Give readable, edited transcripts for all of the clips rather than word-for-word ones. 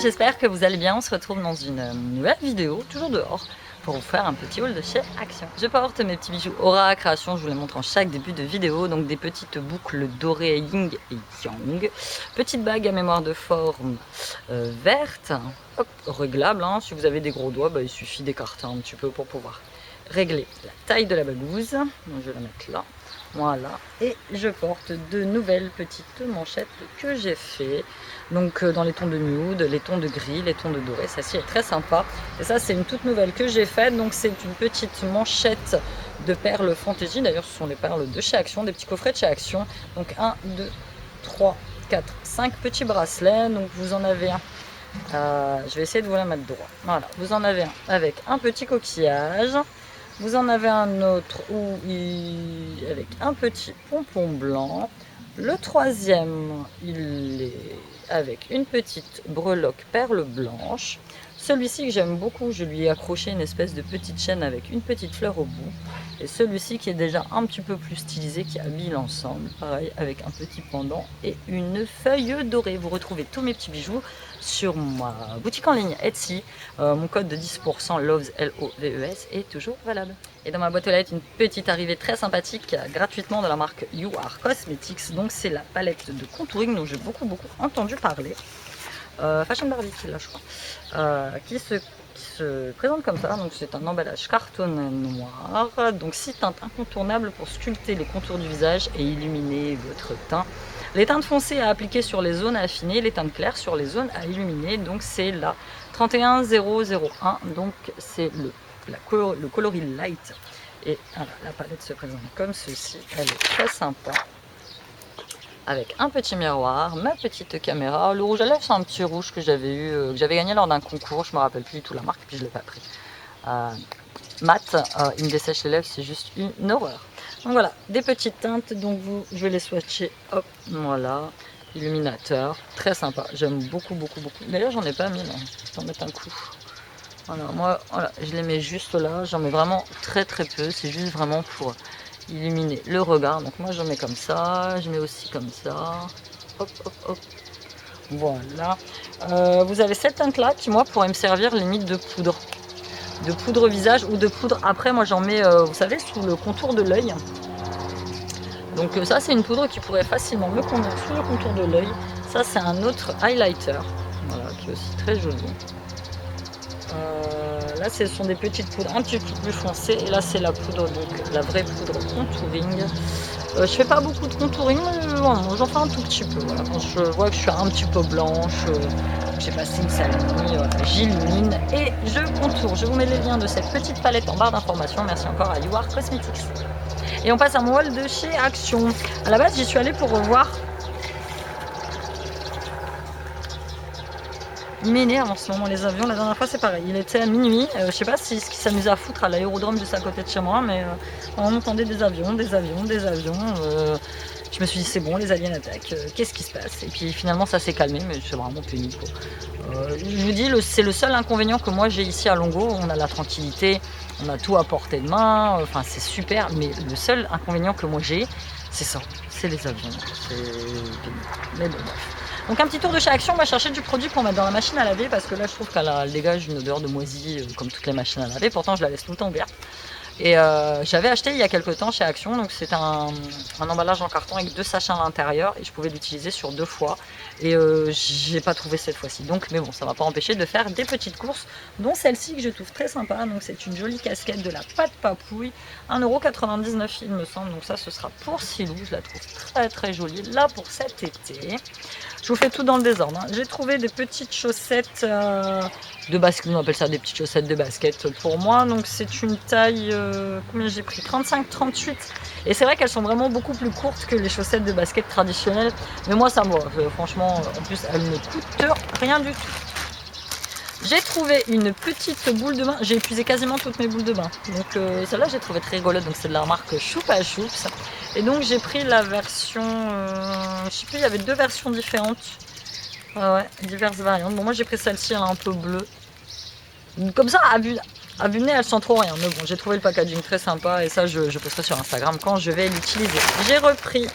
j'espère que vous allez bien. On se retrouve dans une nouvelle vidéo, toujours dehors, pour vous faire un petit haul de chez Action. Je porte mes petits bijoux Aura Création, je vous les montre en chaque début de vidéo. Donc des petites boucles dorées Yin et Yang, petite bague à mémoire de forme verte, hop, réglable, hein. Si vous avez des gros doigts, il suffit d'écarter un petit peu pour pouvoir régler la taille de la bagouze. Donc je vais la mettre là. Voilà, et je porte de nouvelles petites manchettes que j'ai fait. Donc dans les tons de nude, les tons de gris, les tons de doré, ça-ci est très sympa. Et ça c'est une toute nouvelle que j'ai faite, donc c'est une petite manchette de perles fantaisie. D'ailleurs ce sont les perles de chez Action, des petits coffrets de chez Action. Donc 1, 2, 3, 4, 5 petits bracelets, donc vous en avez un. Je vais essayer de vous la mettre droit. Voilà, vous en avez un avec un petit coquillage. Vous en avez un autre avec un petit pompon blanc. Le troisième, il est avec une petite breloque perle blanche. Celui-ci que j'aime beaucoup, je lui ai accroché une espèce de petite chaîne avec une petite fleur au bout. Et celui-ci qui est déjà un petit peu plus stylisé, qui habille l'ensemble, pareil, avec un petit pendant et une feuille dorée. Vous retrouvez tous mes petits bijoux sur ma boutique en ligne Etsy. Mon code de 10% LOVES, L-O-V-E-S, est toujours valable. Et dans ma boîte aux lettres, une petite arrivée très sympathique gratuitement de la marque You Are Cosmetics. Donc c'est la palette de contouring dont j'ai beaucoup entendu parler. Fashion Barbie, là je crois, qui se présente comme ça. Donc c'est un emballage carton noir, donc 6 teintes incontournables pour sculpter les contours du visage et illuminer votre teint. Les teintes foncées à appliquer sur les zones à affiner, les teintes claires sur les zones à illuminer. Donc c'est la 31001, donc c'est le coloris light. Et voilà, la palette se présente comme ceci, elle est très sympa. Avec un petit miroir, ma petite caméra. Le rouge à lèvres, c'est un petit rouge que j'avais eu, que j'avais gagné lors d'un concours. Je me rappelle plus du tout la marque, puis je l'ai pas pris. Mat, il me dessèche les lèvres, c'est juste une horreur. Donc voilà, des petites teintes. Donc je vais les swatcher. Hop, voilà, illuminateur, très sympa. J'aime beaucoup. D'ailleurs, j'en ai pas mis, là. Je vais en mettre un coup. Voilà, moi, voilà, je les mets juste là. J'en mets vraiment très peu. C'est juste vraiment pour illuminer le regard. Donc moi je mets comme ça, je mets aussi comme ça, hop. Voilà, vous avez cette teinte là qui moi pourrait me servir limite de poudre visage ou de poudre. Après moi j'en mets, vous savez, sous le contour de l'œil. Donc ça c'est une poudre qui pourrait facilement me convenir sous le contour de l'œil. Ça c'est un autre highlighter, voilà, qui est aussi très joli. Là ce sont des petites poudres un petit peu plus foncées, et là c'est la poudre, donc la vraie poudre contouring. Je fais pas beaucoup de contouring, mais j'en fais un tout petit peu. Voilà. Quand je vois que je suis un petit peu blanche, j'ai passé une sale nuit, voilà, j'illumine et je contourne. Je vous mets les liens de cette petite palette en barre d'informations. Merci encore à You Are Cosmetics. Et on passe à mon haul de chez Action. À la base j'y suis allée pour revoir. Il m'énerve en ce moment les avions. La dernière fois c'est pareil, il était à minuit. Je sais pas ce qu'il s'amusait à foutre à l'aérodrome juste à côté de chez moi, mais on entendait des avions. Je me suis dit c'est bon, les aliens attaquent, qu'est-ce qui se passe? Et puis finalement ça s'est calmé, mais c'est vraiment pénible. Je vous dis, c'est le seul inconvénient que moi j'ai ici à Longo. On a la tranquillité, on a tout à portée de main, enfin c'est super, mais le seul inconvénient que moi j'ai, c'est ça, c'est les avions. C'est pénible. Mais bon, bref. Donc un petit tour de chez Action, on va chercher du produit pour mettre dans la machine à laver, parce que là je trouve qu'elle dégage une odeur de moisi comme toutes les machines à laver. Pourtant je la laisse tout le temps ouverte. Et j'avais acheté il y a quelques temps chez Action, donc c'est un emballage en carton avec 2 sachets à l'intérieur, et je pouvais l'utiliser sur 2 fois. Et j'ai pas trouvé cette fois-ci, donc mais bon, ça m'a pas empêché de faire des petites courses, dont celle-ci que je trouve très sympa. Donc c'est une jolie casquette de la Pâte Papouille, 1,99 € il me semble. Donc ça ce sera pour Silou, je la trouve très jolie là pour cet été. Je vous fais tout dans le désordre, hein. J'ai trouvé des petites chaussettes de basket, on appelle ça des petites chaussettes de basket pour moi. Donc c'est une taille, combien j'ai pris, 35-38. Et c'est vrai qu'elles sont vraiment beaucoup plus courtes que les chaussettes de basket traditionnelles. Mais moi ça me va, franchement, en plus elles ne coûtent rien du tout. J'ai trouvé une petite boule de bain, j'ai épuisé quasiment toutes mes boules de bain. Donc celle-là j'ai trouvé très rigolote, donc c'est de la marque Choupa Choups. Et donc j'ai pris la version, je sais plus, il y avait 2 versions différentes. Ouais, diverses variantes. Bon moi j'ai pris celle-ci, elle est un peu bleue. Comme ça, à vue de nez, elle sent trop rien. Mais bon, j'ai trouvé le packaging très sympa, et ça je posterai sur Instagram quand je vais l'utiliser. J'ai repris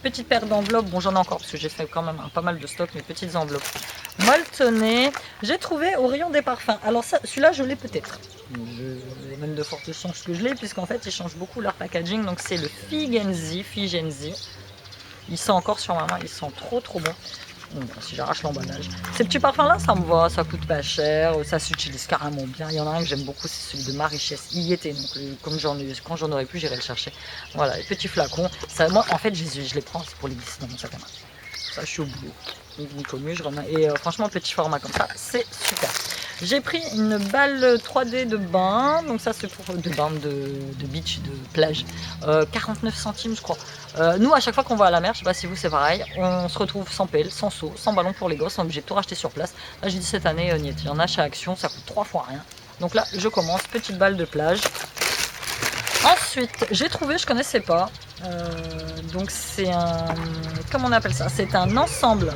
petite paire d'enveloppes. Bon, j'en ai encore parce que j'ai fait quand même pas mal de stock, mais petites enveloppes molletonné. J'ai trouvé au rayon des parfums. Alors ça, celui-là, je l'ai peut-être. Il y a même de fortes chances que je l'ai, puisqu'en fait, ils changent beaucoup leur packaging. Donc c'est le Figenzi. Il sent encore sur ma main, il sent trop bon. Bon, si j'arrache l'emballage. Ces petits parfums là, ça me va, ça coûte pas cher, ça s'utilise carrément bien. Il y en a un que j'aime beaucoup, c'est celui de Ma Richesse. Il y était, donc comme quand j'en aurais pu, j'irai le chercher. Voilà, les petits flacons. Ça, moi, en fait, je les prends, c'est pour les glisser dans mon sac à main. Ça, je suis au boulot. Ni connu, je remets. Et franchement, petit format comme ça, c'est super. J'ai pris une balle 3D de bain, donc ça c'est pour de bain de beach, de plage, 49 centimes je crois. Nous à chaque fois qu'on va à la mer, je sais pas si vous c'est pareil, on se retrouve sans pelle, sans seau, sans ballon pour les gosses, on est obligé de tout racheter sur place. Là j'ai dit cette année, il y en a chez Action, ça coûte 3 fois rien. Donc là je commence, petite balle de plage. Ensuite j'ai trouvé, je connaissais pas, donc c'est un, comment on appelle ça, c'est un ensemble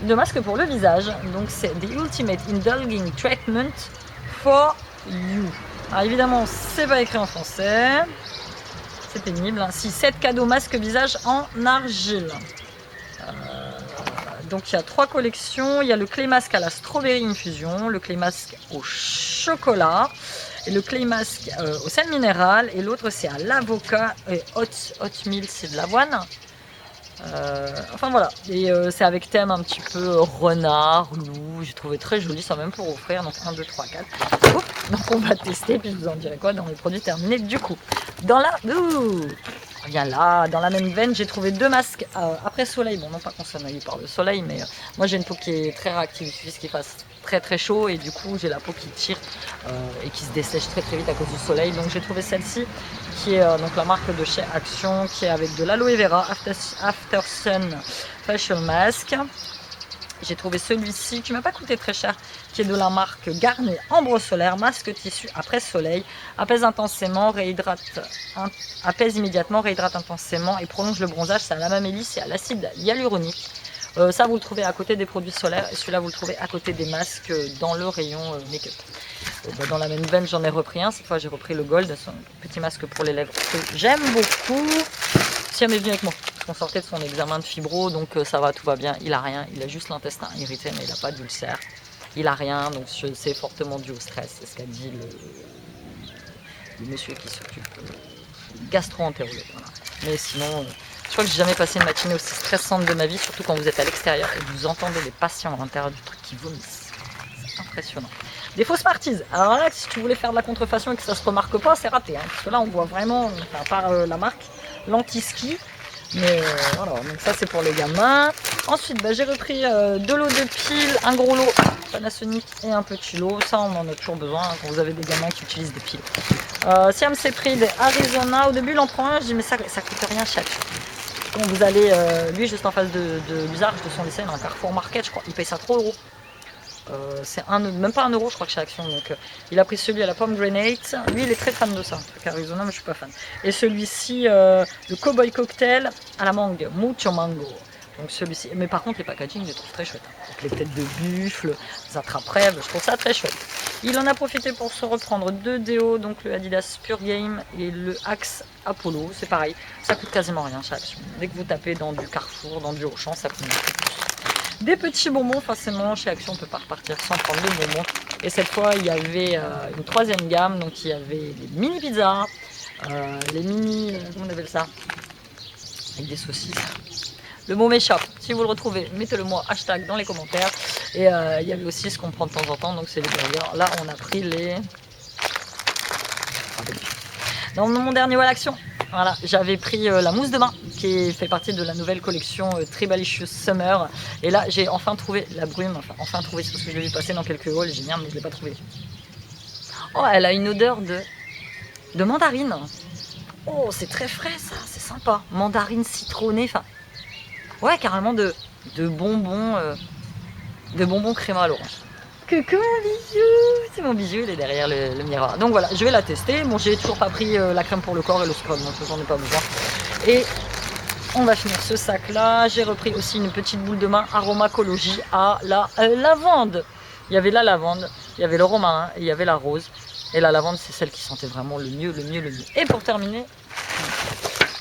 de masques pour le visage. Donc c'est The Ultimate Indulging Treatment for You. Alors évidemment c'est pas écrit en français, c'est pénible, hein. Si 7 cadeaux masque visage en argile. Donc il y a 3 collections, il y a le Clay Mask à la Strawberry Infusion, le Clay Mask au chocolat et le Clay Mask au sel minéral, et l'autre c'est à l'avocat et oatmeal, c'est de l'avoine. Enfin voilà, et c'est avec thème un petit peu renard, loup, j'ai trouvé très joli ça même pour offrir, donc 1, 2, 3, 4. Oups, donc on va tester, puis je vous en dirai quoi dans les produits terminés du coup. Dans la... Bien là, dans la même veine, j'ai trouvé 2 masques après soleil, bon non pas qu'on soit noyé par le soleil, mais moi j'ai une peau qui est très réactive, il suffit qu'il fasse très chaud et du coup j'ai la peau qui tire et qui se dessèche très vite à cause du soleil. Donc j'ai trouvé celle-ci qui est donc la marque de chez Action, qui est avec de l'aloe vera After Sun Facial Mask. J'ai trouvé celui-ci qui m'a pas coûté très cher, qui est de la marque Garnier Ambre Solaire, masque tissu après soleil, apaise immédiatement, réhydrate intensément et prolonge le bronzage. C'est à la mamélisse et à l'acide hyaluronique. Ça vous le trouvez à côté des produits solaires et celui-là vous le trouvez à côté des masques dans le rayon make-up. Dans la même veine j'en ai repris un, cette fois j'ai repris le Gold, son petit masque pour les lèvres que j'aime beaucoup. Siam est venu avec moi, parce qu'on sortait de son examen de fibro, donc ça va, tout va bien, il a rien, il a juste l'intestin irrité mais il n'a pas d'ulcère. Il a rien, donc c'est fortement dû au stress, c'est ce qu'a dit le monsieur qui s'occupe, gastro-entérologue. Voilà. Mais sinon, je crois que j'ai jamais passé une matinée aussi stressante de ma vie, surtout quand vous êtes à l'extérieur et que vous entendez les patients à l'intérieur du truc qui vomissent. C'est impressionnant. Des fausses parties. Alors là, si tu voulais faire de la contrefaçon et que ça se remarque pas, c'est raté. Hein, parce que là, on voit vraiment, enfin, par la marque, l'anti-ski. Mais voilà, donc ça c'est pour les gamins. Ensuite, j'ai repris de l'eau de pile, un gros lot Panasonic et un petit lot. Ça, on en a toujours besoin hein, quand vous avez des gamins qui utilisent des piles. Siam s'est pris des Arizona. Au début, il en prend un. Je dis, mais ça coûte rien chaque. Quand vous allez, lui, juste en face de l'usage de son lycée, dans un Carrefour Market, je crois, il paye ça 3 €. C'est même pas 1 € je crois que chez Action, donc il a pris celui à la pomme grenade, lui il est très fan de ça, Arizona mais je suis pas fan, et celui-ci le cowboy cocktail à la mangue, mucho mango, donc celui-ci, mais par contre les packaging je les trouve très chouettes, donc les têtes de buffle, les attrape-rêves, je trouve ça très chouette. Il en a profité pour se reprendre 2 déos, donc le Adidas Pure Game et le Axe Apollo, c'est pareil, ça coûte quasiment rien chez Action, dès que vous tapez dans du Carrefour, dans du Auchan, ça coûte beaucoup plus. Des petits bonbons, forcément, chez Action, on ne peut pas repartir sans prendre des bonbons. Et cette fois, il y avait une 3e gamme, donc il y avait les mini pizzas, les mini, comment on appelle ça, avec des saucisses. Le mot m'échappe, si vous le retrouvez, mettez-le moi, hashtag dans les commentaires. Et il y avait aussi ce qu'on prend de temps en temps, donc c'est les burgers. Là, on a pris les... Dans mon dernier Wall Action, voilà, j'avais pris la mousse de bain qui fait partie de la nouvelle collection Tribalicious Summer. Et là, j'ai enfin trouvé la brume. Enfin trouvé, c'est parce que je l'ai vu passer dans quelques hauls. J'ai bien, mais je ne l'ai pas trouvé. Oh, elle a une odeur de mandarine. Oh, c'est très frais ça, c'est sympa. Mandarine citronnée, enfin... Ouais, carrément de bonbons créma à l'orange. Coucou mon bijou, c'est mon bijou, il est derrière le miroir. Donc voilà, je vais la tester. Bon, j'ai toujours pas pris la crème pour le corps et le scrub, donc j'en ai pas besoin. Et on va finir ce sac là. J'ai repris aussi une petite boule de main aromacologie à la lavande. Il y avait la lavande, il y avait le romarin et il y avait la rose. Et la lavande, c'est celle qui sentait vraiment le mieux. Et pour terminer,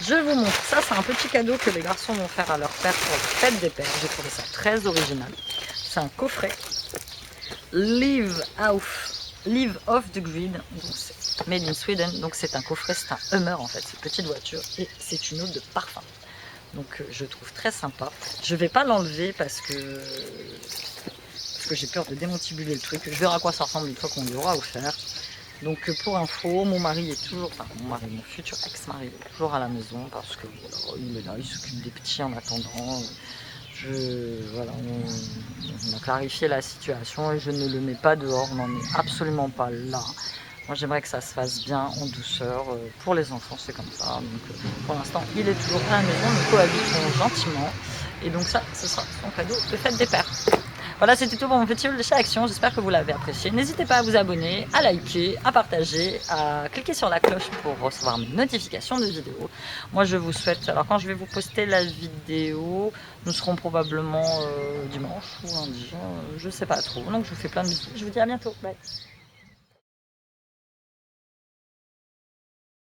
Je vous montre, ça c'est un petit cadeau que les garçons vont faire à leur père pour la fête des pères. J'ai trouvé ça très original. C'est un coffret Live off the grid, donc c'est made in Sweden, donc c'est un coffret, c'est un Hummer en fait, c'est une petite voiture et c'est une eau de parfum. Donc je trouve très sympa. Je vais pas l'enlever parce que j'ai peur de démontibuler le truc. Je verrai à quoi ça ressemble une fois qu'on l'aura offert. Donc pour info, mon mari est toujours, enfin mon futur ex-mari est toujours à la maison parce que voilà, il est là, il s'occupe des petits en attendant. Voilà, on a clarifié la situation et je ne le mets pas dehors, on n'en est absolument pas là. Moi j'aimerais que ça se fasse bien en douceur. Pour les enfants c'est comme ça. Donc pour l'instant il est toujours à la maison, nous cohabitons gentiment. Et donc ça, ce sera son cadeau de fête des pères. Voilà, c'était tout pour mon petit haul de chez Action. J'espère que vous l'avez apprécié. N'hésitez pas à vous abonner, à liker, à partager, à cliquer sur la cloche pour recevoir mes notifications de vidéos. Moi, je vous souhaite... Alors, quand je vais vous poster la vidéo, nous serons probablement dimanche ou lundi. Je sais pas trop. Donc, je vous fais plein de bisous. Je vous dis à bientôt. Bye.